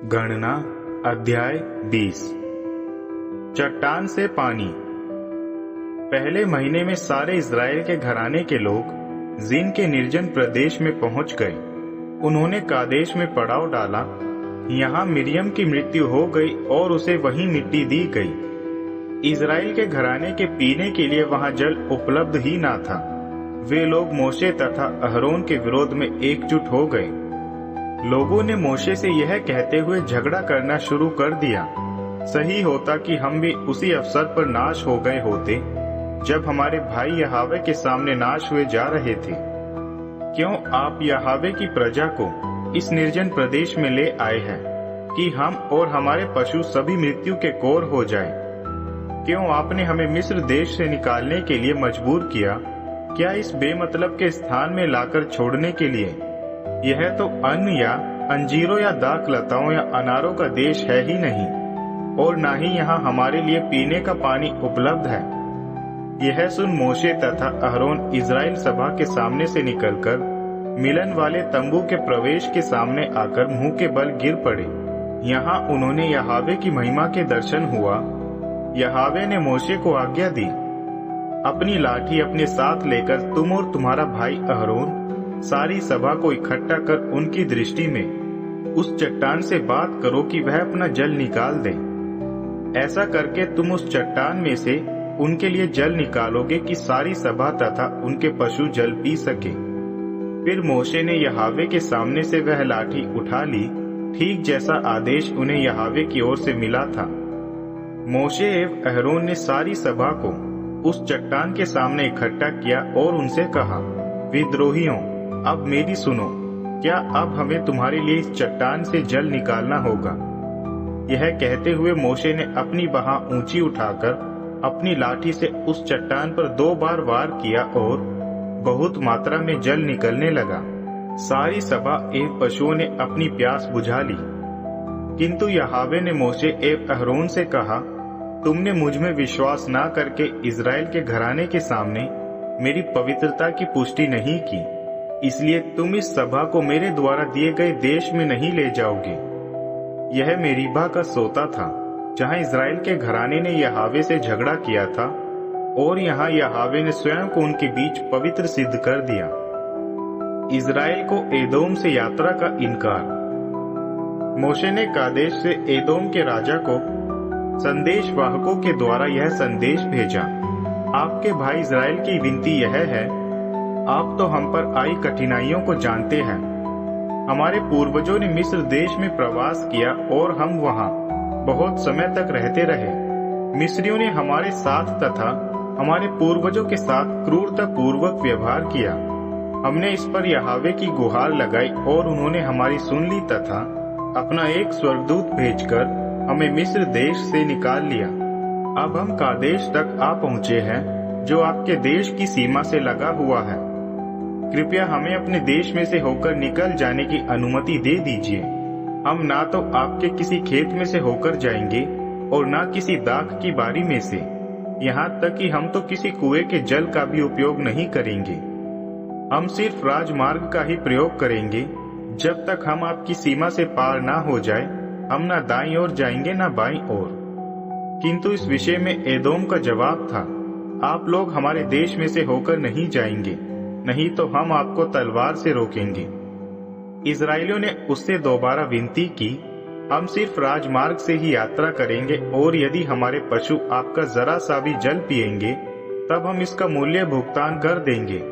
गणना अध्याय 20। चट्टान से पानी। पहले महीने में सारे इज़राइल के घराने के लोग जिन के निर्जन प्रदेश में पहुंच गए। उन्होंने कादेश में पड़ाव डाला। यहाँ मिरियम की मृत्यु हो गई और उसे वहीं मिट्टी दी गई। इज़राइल के घराने के पीने के लिए वहां जल उपलब्ध ही ना था। वे लोग मोशे तथा अहरोन के विरोध में एकजुट हो गए। लोगों ने मोशे से यह कहते हुए झगड़ा करना शुरू कर दिया, सही होता कि हम भी उसी अवसर पर नाश हो गए होते जब हमारे भाई यहावे के सामने नाश हुए जा रहे थे। क्यों आप यहावे की प्रजा को इस निर्जन प्रदेश में ले आए हैं कि हम और हमारे पशु सभी मृत्यु के कोर हो जाएं? क्यों आपने हमें मिस्र देश से निकालने के लिए मजबूर किया? क्या इस बेमतलब के स्थान में लाकर छोड़ने के लिए? यह तो अन्न या अंजीरों या दाख लताओं या अनारों का देश है ही नहीं, और न ही यहाँ हमारे लिए पीने का पानी उपलब्ध है। यह सुन मोशे तथा अहरोन इज़राइल सभा के सामने से निकलकर मिलन वाले तंबू के प्रवेश के सामने आकर मुंह के बल गिर पड़े। यहाँ उन्होंने यहावे की महिमा के दर्शन हुआ। यहावे ने मोशे को आज्ञा दी, अपनी लाठी अपने साथ लेकर तुम और तुम्हारा भाई अहरोन सारी सभा को इकट्ठा कर उनकी दृष्टि में उस चट्टान से बात करो कि वह अपना जल निकाल दे। ऐसा करके तुम उस चट्टान में से उनके लिए जल निकालोगे कि सारी सभा तथा उनके पशु जल पी सके। फिर मोशे ने यहावे के सामने से वह लाठी उठा ली, ठीक जैसा आदेश उन्हें यहावे की ओर से मिला था। मोशे एवं अहरोन ने सारी सभा को उस चट्टान के सामने इकट्ठा किया और उनसे कहा, विद्रोहियों, अब मेरी सुनो। क्या अब हमें तुम्हारे लिए इस चट्टान से जल निकालना होगा? यह कहते हुए मोशे ने अपनी बाह ऊंची उठाकर अपनी लाठी से उस चट्टान पर 2 बार वार किया और बहुत मात्रा में जल निकलने लगा। सारी सभा एवं पशुओं ने अपनी प्यास बुझा ली। किंतु यहावे ने मोशे एवं अहरोन से कहा, तुमने मुझ में विश्वास न करके इज़राइल के घराने के सामने मेरी पवित्रता की पुष्टि नहीं की, इसलिए तुम इस सभा को मेरे द्वारा दिए गए देश में नहीं ले जाओगे। यह मेरीबा का सोता था, जहां इज़राइल के घराने ने यहावे से झगड़ा किया था, और यहाँ यहावे ने स्वयं को उनके बीच पवित्र सिद्ध कर दिया। इज़राइल को एदोम से यात्रा का इनकार। मोशे ने कादेश से एदोम के राजा को संदेश वाहकों के द्वारा यह संदेश भेजा, आपके भाई इज़राइल की विनती यह है, आप तो हम पर आई कठिनाइयों को जानते हैं। हमारे पूर्वजों ने मिस्र देश में प्रवास किया और हम वहां बहुत समय तक रहते रहे। मिस्रियों ने हमारे साथ तथा हमारे पूर्वजों के साथ क्रूरता पूर्वक व्यवहार किया। हमने इस पर यहावे की गुहार लगाई और उन्होंने हमारी सुन ली तथा अपना एक स्वर्गदूत भेजकर हमें मिस्र देश से निकाल लिया। अब हम कादेश तक आ पहुँचे हैं, जो आपके देश की सीमा से लगा हुआ है। कृपया हमें अपने देश में से होकर निकल जाने की अनुमति दे दीजिए। हम ना तो आपके किसी खेत में से होकर जाएंगे और ना किसी दाख की बारी में से, यहाँ तक कि हम तो किसी कुएं के जल का भी उपयोग नहीं करेंगे। हम सिर्फ राजमार्ग का ही प्रयोग करेंगे। जब तक हम आपकी सीमा से पार ना हो जाए, हम ना दाईं ओर जाएंगे ना बाईं ओर। किंतु इस विषय में एदोम का जवाब था, आप लोग हमारे देश में से होकर नहीं जाएंगे, नहीं तो हम आपको तलवार से रोकेंगे। इज़राइलियों ने उससे दोबारा विनती की, हम सिर्फ राजमार्ग से ही यात्रा करेंगे, और यदि हमारे पशु आपका जरा सा भी जल पिएंगे तब हम इसका मूल्य भुगतान कर देंगे।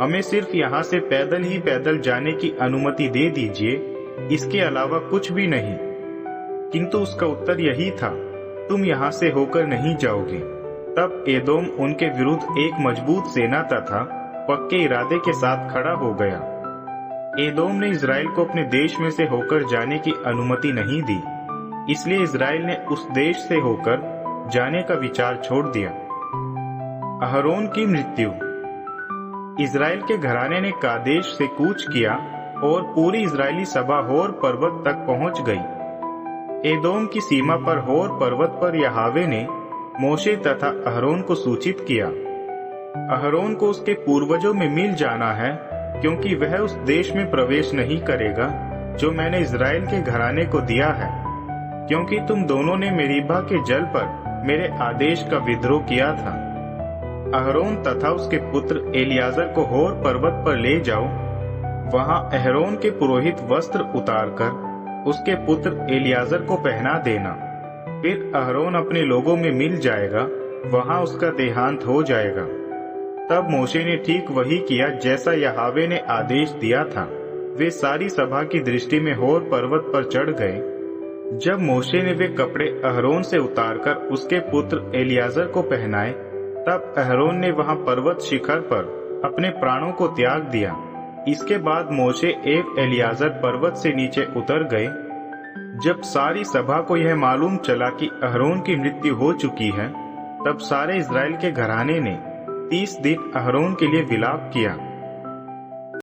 हमें सिर्फ यहाँ से पैदल ही पैदल जाने की अनुमति दे दीजिए, इसके अलावा कुछ भी नहीं। किंतु उसका उत्तर यही था, तुम यहाँ से होकर नहीं जाओगे। तब एदोम उनके विरुद्ध एक मजबूत सेना तथा पक्के इरादे के साथ खड़ा हो गया। एदोम ने इज़राइल को अपने देश में से होकर जाने की अनुमति नहीं दी, इसलिए इज़राइल ने उस देश से होकर जाने का विचार छोड़ दिया। अहरोन की मृत्यु। इज़राइल के घराने ने कादेश से कूच किया और पूरी इज़राइली सभा होर पर्वत तक पहुंच गई। एदोम की सीमा पर होर पर्वत पर यहावे ने मोशे तथा अहरोन को सूचित किया। अहरोन को उसके पूर्वजों में मिल जाना है, क्योंकि वह उस देश में प्रवेश नहीं करेगा जो मैंने इज़राइल के घराने को दिया है, क्योंकि तुम दोनों ने मेरीबा के जल पर मेरे आदेश का विद्रोह किया था। अहरोन तथा उसके पुत्र एलियाजर को होर पर्वत पर ले जाओ। वहां अहरोन के पुरोहित वस्त्र उतारकर उसके पुत्र एलियाजर को पहना देना। फिर अहरोन अपने लोगों में मिल जाएगा, वहां उसका देहांत हो जाएगा। तब मोशे ने ठीक वही किया जैसा यहोवा ने आदेश दिया था। वे सारी सभा की दृष्टि में होर पर्वत पर चढ़ गए। जब मोशे ने वे कपड़े अहरोन से उतारकर उसके पुत्र एलियाजर को पहनाए, तब अहरोन ने वहां पर्वत शिखर पर अपने प्राणों को त्याग दिया। इसके बाद मोशे एवं एलियाजर पर्वत से नीचे उतर गए। जब सारी सभा को यह मालूम चला कि अहरोन की मृत्यु हो चुकी है, तब सारे इज़राइल के घराने ने 30 दिन अहरोन के लिए विलाप किया।